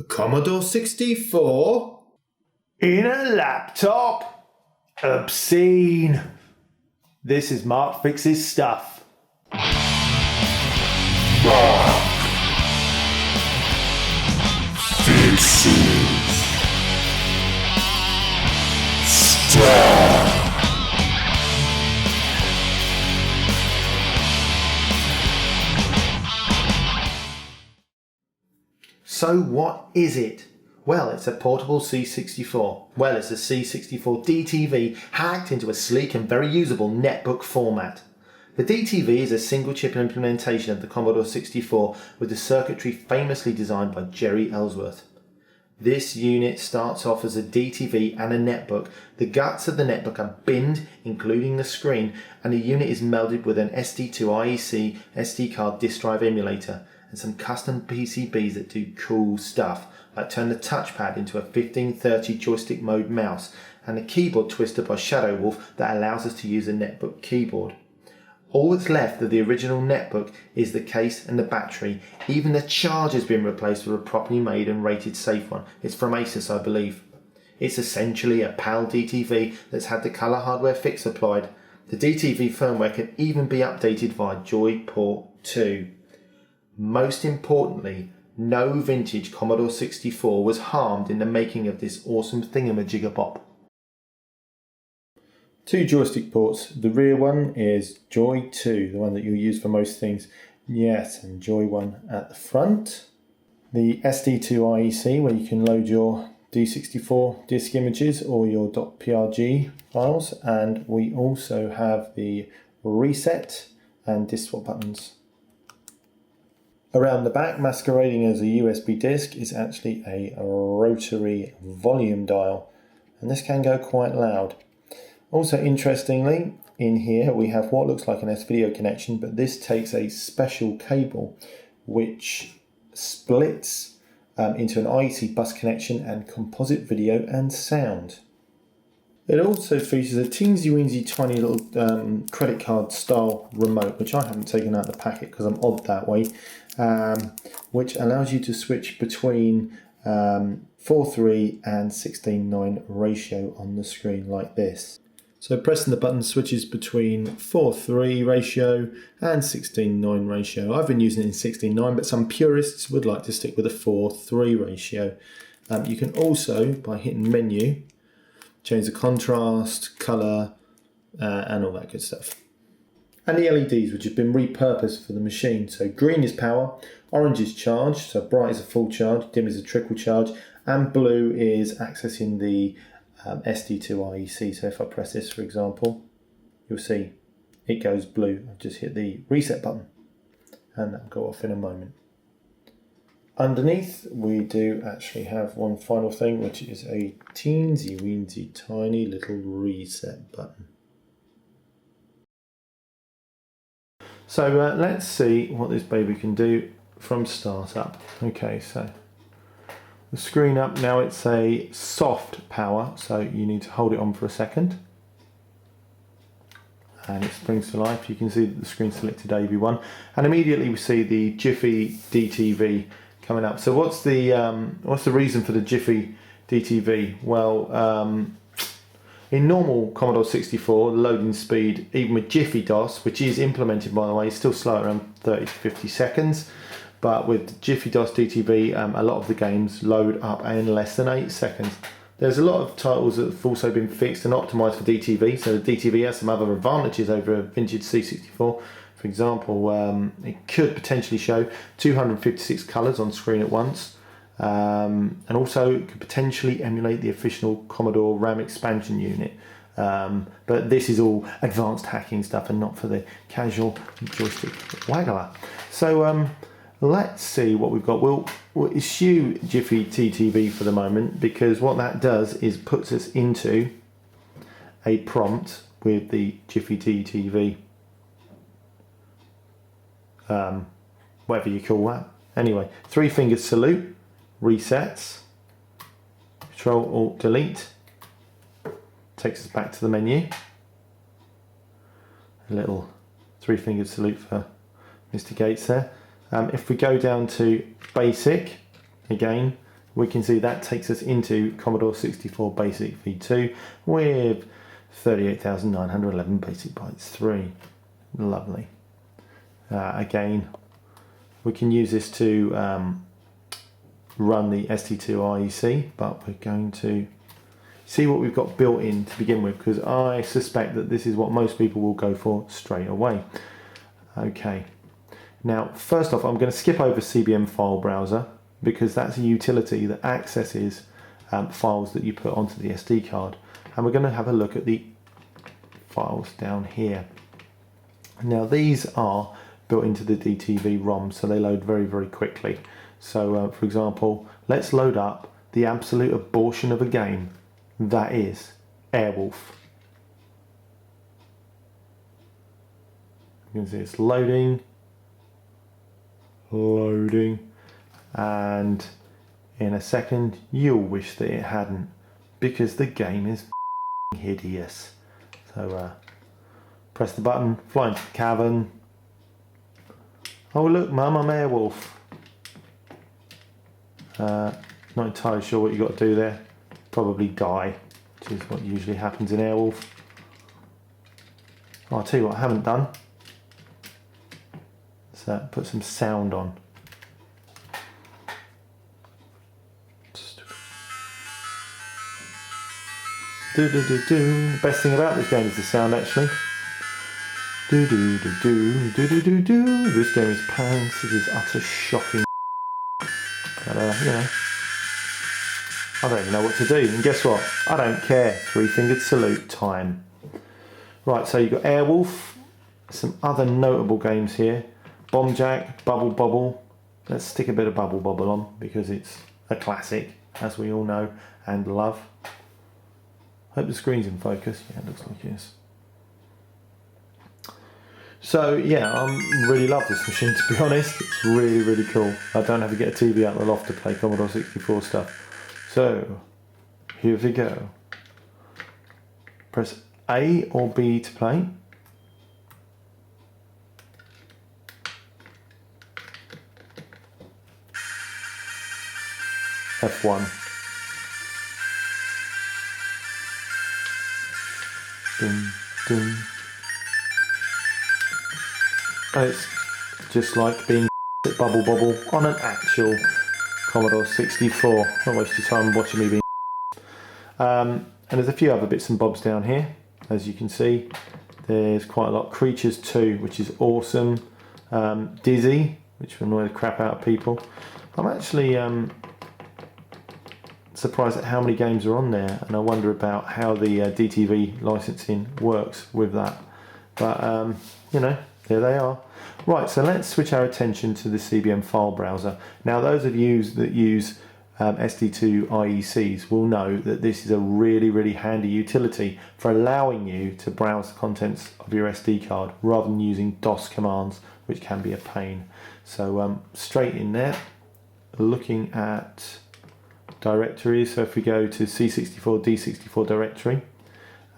A Commodore 64? In a laptop? Obscene. This is Mark Fix's stuff. Fix's stuff. So what is it? Well, it's a portable C64. Well, it's a C64 DTV hacked into a sleek and very usable netbook format. The DTV is a single chip implementation of the Commodore 64 with the circuitry famously designed by Jerry Ellsworth. This unit starts off as a DTV and a netbook. The guts of the netbook are binned, including the screen, and the unit is melded with an SD2IEC SD card disk drive emulator and some custom PCBs that do cool stuff, like turn the touchpad into a 1530 joystick mode mouse and a keyboard twister by Shadow Wolf that allows us to use a netbook keyboard. All that's left of the original netbook is the case and the battery. Even the charge has been replaced with a properly made and rated safe one. It's from Asus, I believe. It's essentially a PAL DTV that's had the colour hardware fix applied. The DTV firmware can even be updated via Joystick Port 2. Most importantly, no vintage Commodore 64 was harmed in the making of this awesome thingamajigabop. Two joystick ports. The rear one is Joy 2, the one that you'll use for most things. Yes, and Joy 1 at the front. The SD2IEC, where you can load your D64 disk images or your .prg files. And we also have the reset and disk swap buttons. Around the back, masquerading as a USB disk, is actually a rotary volume dial, and this can go quite loud. Also, interestingly, in here we have what looks like an S-video connection, but this takes a special cable which splits into an IEC bus connection and composite video and sound. It also features a teensy-weensy tiny little credit card style remote, which I haven't taken out of the packet because I'm odd that way, which allows you to switch between 4:3 and 16:9 ratio on the screen like this. So pressing the button switches between 4:3 ratio and 16:9 ratio. I've been using it in 16:9, but some purists would like to stick with a 4:3 ratio. You can also, by hitting menu, change the contrast, colour, and all that good stuff. And the LEDs, which have been repurposed for the machine. So green is power, orange is charge, so bright is a full charge, dim is a trickle charge, and blue is accessing the SD2IEC. So if I press this, for example, you'll see it goes blue. I've just hit the reset button, and that'll go off in a moment. Underneath, we do actually have one final thing, which is a teensy-weensy tiny little reset button. So let's see what this baby can do from startup. Okay, so the screen up now, it's a soft power, so you need to hold it on for a second. And it springs to life. You can see that the screen selected AV1, and immediately we see the Jiffy DTV coming up. So what's the reason for the Jiffy DTV? Well, in normal Commodore 64, the loading speed, even with Jiffy DOS, which is implemented by the way, is still slow at around 30 to 50 seconds. But with Jiffy DOS DTV, a lot of the games load up in less than 8 seconds. There's a lot of titles that have also been fixed and optimized for DTV, so the DTV has some other advantages over a vintage C64. For example, it could potentially show 256 colours on screen at once, and also it could potentially emulate the official Commodore RAM expansion unit. But this is all advanced hacking stuff and not for the casual joystick waggler. So let's see what we've got. We'll eschew Jiffy DTV for the moment, because what that does is puts us into a prompt with the Jiffy DTV. Whatever you call that. Anyway, 3 finger salute, resets, Control Alt Delete, takes us back to the menu. A little 3 finger salute for Mr. Gates there. If we go down to basic, again, we can see that takes us into Commodore 64 Basic V2 with 38,911 basic bytes 3. Lovely. Again, we can use this to run the ST2 IEC, but we're going to see what we've got built in to begin with, because I suspect that this is what most people will go for straight away. Okay, now first off I'm going to skip over CBM File Browser, because that's a utility that accesses files that you put onto the SD card, and we're going to have a look at the files down here. Now these are built into the DTV ROM, so they load very, very quickly. So for example, let's load up the absolute abortion of a game that is Airwolf. You can see it's loading, and in a second you'll wish that it hadn't, because the game is hideous. So press the button, fly into the cavern. Oh look, Mum, I'm Airwolf. Not entirely sure what you've got to do there. Probably die, which is what usually happens in Airwolf. Oh, I'll tell you what I haven't done. So put some sound on. Do do do do. The best thing about this game is the sound, actually. Do do do do do do do do. This game is pants. This is utter shocking. But you know, I don't even know what to do. And guess what? I don't care. Three-fingered salute time. Right, so you've got Airwolf. Some other notable games here. Bomb Jack, Bubble Bobble. Let's stick a bit of Bubble Bobble on, because it's a classic, as we all know and love. Hope the screen's in focus. Yeah, it looks like it is. So yeah, I really love this machine, to be honest. It's really, really cool. I don't have to get a TV out of the loft to play Commodore 64 stuff. So, here we go. Press A or B to play. F1. Dum, dum. And it's just like being at Bubble Bobble on an actual Commodore 64. Don't waste your time watching me being and there's a few other bits and bobs down here. As you can see, there's quite a lot. Creatures 2, which is awesome. Dizzy, which will annoy the crap out of people. I'm actually surprised at how many games are on there, and I wonder about how the DTV licensing works with that. But you know, there they are. Right, so let's switch our attention to the CBM file browser. Now those of you that use SD2 IECs will know that this is a really, really handy utility for allowing you to browse the contents of your SD card rather than using DOS commands, which can be a pain. So straight in there, looking at directories. So if we go to C64, D64 directory,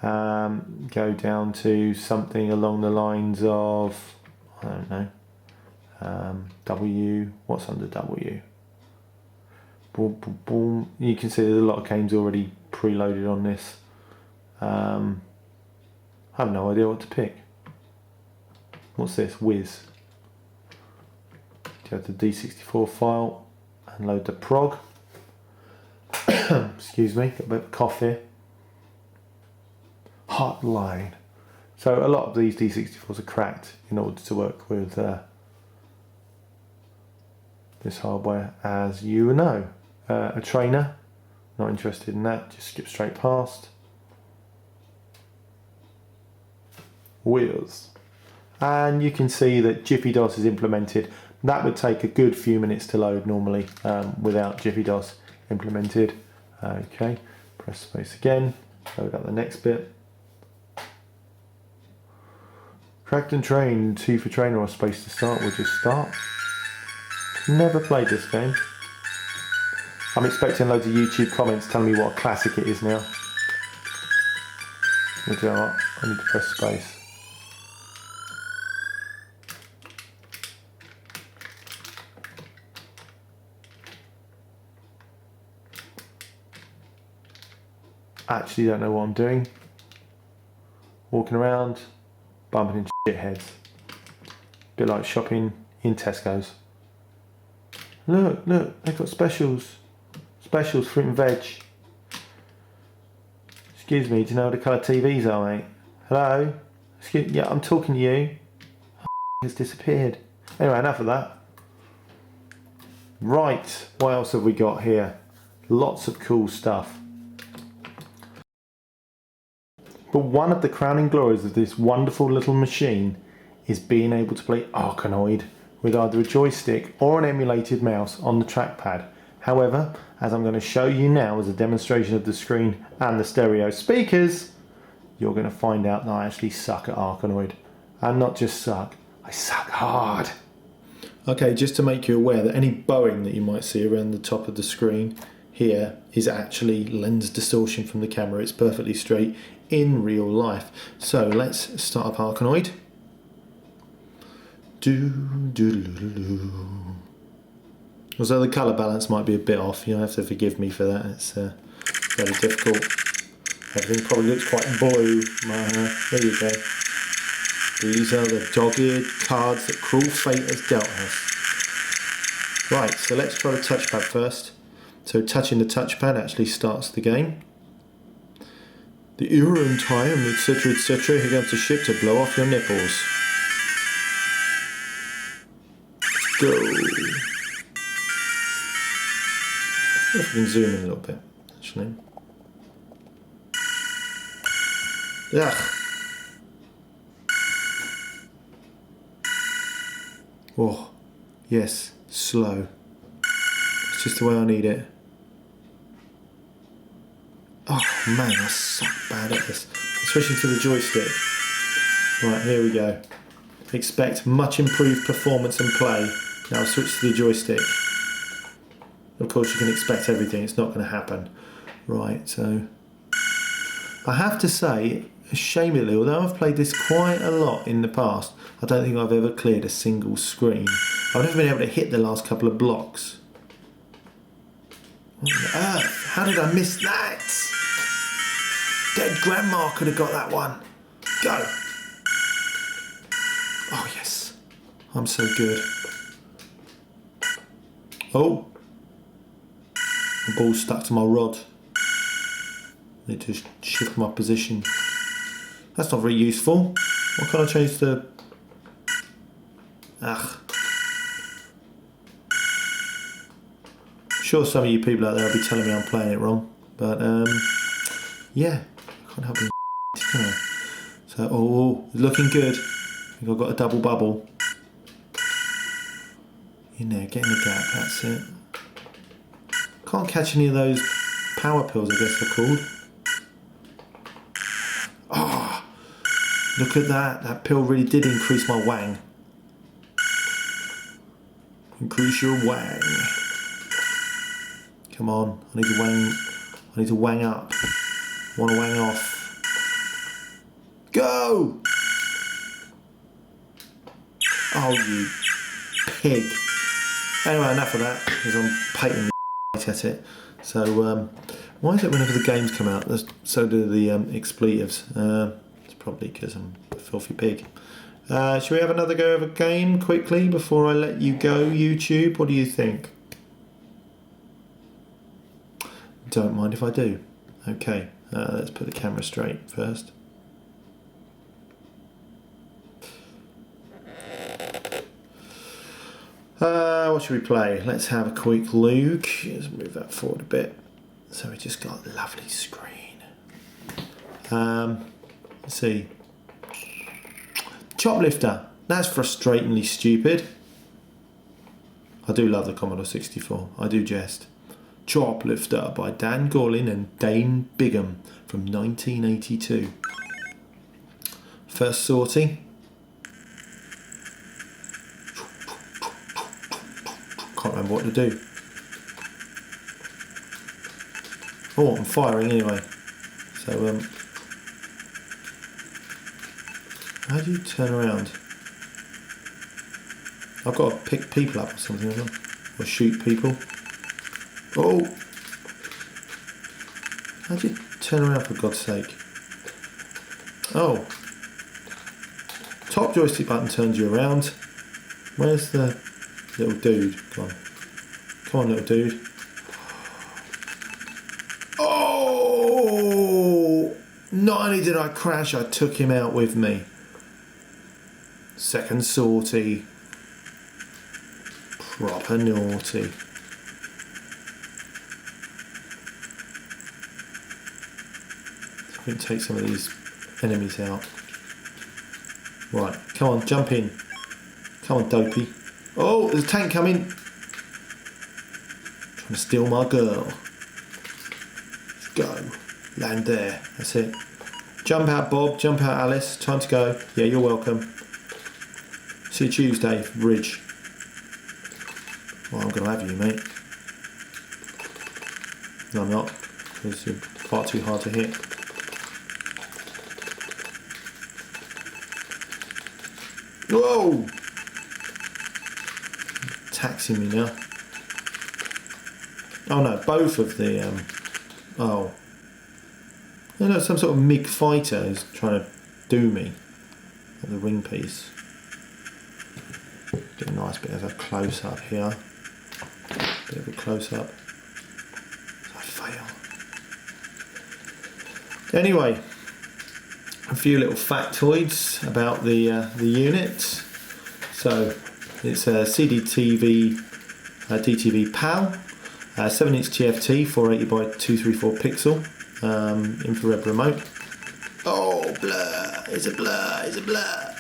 go down to something along the lines of, I don't know, W, what's under W? Boom, boom, boom. You can see there's a lot of games already preloaded on this. I have no idea what to pick. What's this? Whiz. Go to the D64 file and load the prog. Excuse me, got a bit of cough here. Hotline. So a lot of these D64s are cracked in order to work with this hardware, as you know. A trainer, not interested in that, just skip straight past. Wheels. And you can see that Jiffy DOS is implemented. That would take a good few minutes to load normally without Jiffy DOS implemented. Okay, press space again, load up the next bit. Cracked and trained, T for trainer or space to start, we'll just start. Never played this game. I'm expecting loads of YouTube comments telling me what a classic it is now. You know what? I need to press space. Actually don't know what I'm doing. Walking around, bumping into shitheads. Bit like shopping in Tesco's. Look, they've got specials. Specials, fruit and veg. Excuse me, do you know what the colour TVs are, mate? Hello? Yeah, I'm talking to you. Has disappeared. Anyway, enough of that. Right, what else have we got here? Lots of cool stuff. But one of the crowning glories of this wonderful little machine is being able to play Arkanoid with either a joystick or an emulated mouse on the trackpad. However, as I'm going to show you now as a demonstration of the screen and the stereo speakers, you're going to find out that I actually suck at Arkanoid. And not just suck, I suck hard. Okay, just to make you aware that any bowing that you might see around the top of the screen here is actually lens distortion from the camera. It's perfectly straight in real life. So let's start up Arkanoid. Although the colour balance might be a bit off, you'll have to forgive me for that. It's very difficult. Everything probably looks quite blue. There you go. These are the dogged cards that cruel fate has dealt us. Right, so let's try the touchpad first. So touching the touchpad actually starts the game. The era and time, etc, here comes the ship to blow off your nipples. Let's go. If we can zoom in a little bit, actually. Ugh. Oh, yes, slow. It's just the way I need it. Oh man, I suck bad at this. Switching to the joystick. Right, here we go. Expect much improved performance and play. Now I'll switch to the joystick. Of course you can expect everything, it's not going to happen. Right, so... I have to say, ashamedly, although I've played this quite a lot in the past, I don't think I've ever cleared a single screen. I've never been able to hit the last couple of blocks. What on earth? How did I miss that? Dead grandma could have got that one. Go! Oh yes, I'm so good. Oh! The ball's stuck to my rod. Need to shift my position. That's not very useful. Why can't I change the... Ugh. I'm sure some of you people out there will be telling me I'm playing it wrong. But, yeah. I can't help it, can I? So, oh, looking good. I think I've got a double bubble. In there, get in the gap, that's it. Can't catch any of those power pills, I guess they're called. Oh, look at that. That pill really did increase my wang. Increase your wang. Come on, I need to wang. I need to wang up. I want to wang off. Go! Oh, you pig. Anyway, enough of that, because I'm painting at it. So, why is it whenever the games come out, so do the expletives? It's probably because I'm a filthy pig. Should we have another go of a game quickly before I let you go, YouTube? What do you think? Don't mind if I do. Okay, let's put the camera straight first. What should we play? Let's have a quick look. Let's move that forward a bit. So we just got a lovely screen. Let's see. Choplifter. That's frustratingly stupid. I do love the Commodore 64. I do jest. Choplifter by Dan Gorlin and Dane Bigham from 1982. First sortie. Can't remember what to do. Oh, I'm firing anyway. So, how do you turn around? I've got to pick people up or something, haven't I? Or shoot people. Oh! How do you turn turn around for God's sake. Oh. Top joystick button turns you around. Where's the little dude gone? Come on, little dude. Oh! Not only did I crash, I took him out with me. Second sortie. Proper naughty. We can take some of these enemies out. Right, come on, jump in. Come on, dopey. Oh, there's a tank coming. Trying to steal my girl. Let's go. Land there. That's it. Jump out, Bob. Jump out, Alice. Time to go. Yeah, you're welcome. See you Tuesday, Ridge. Well, I'm going to have you, mate. No, I'm not. Because you're far too hard to hit. Whoa! Taxing me now. Oh no, both of the oh. You know, some sort of MiG fighter is trying to do me at the ring piece. Get a nice bit of a close up here. Bit of a close up. I fail. Anyway, a few little factoids about the unit. So it's a CDTV DTV PAL, 7-inch TFT, 480 by 234 pixel, infrared remote. Oh, blur! It's a blur! It's a blur!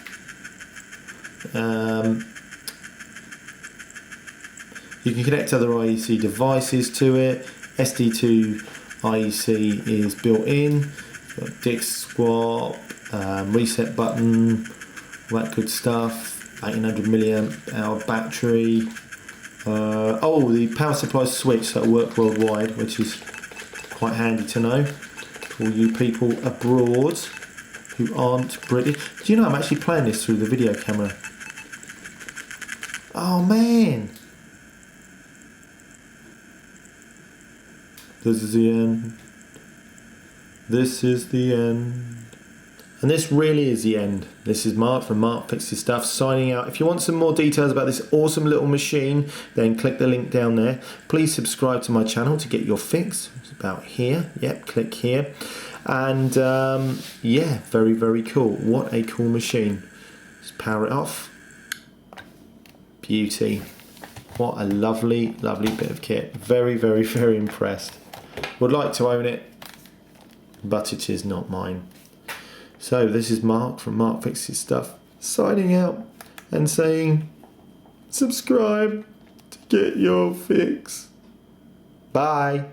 You can connect other IEC devices to it. SD2 IEC is built in. Got disk swap, reset button, all that good stuff. 1800 milliamp hour battery. Oh, the power supply switch that'll work worldwide, which is quite handy to know for all you people abroad who aren't British. Do you know I'm actually playing this through the video camera? Oh man! This is the end. This is the end. And this really is the end. This is Mark from Mark Fixes Stuff signing out. If you want some more details about this awesome little machine, then click the link down there. Please subscribe to my channel to get your fix. It's about here. Yep, click here. And yeah, very, very cool. What a cool machine. Let's power it off. Beauty. What a lovely, lovely bit of kit. Very, very, very impressed. Would like to own it, but it is not mine. So this is Mark from Mark Fixes Stuff signing out and saying subscribe to get your fix. Bye.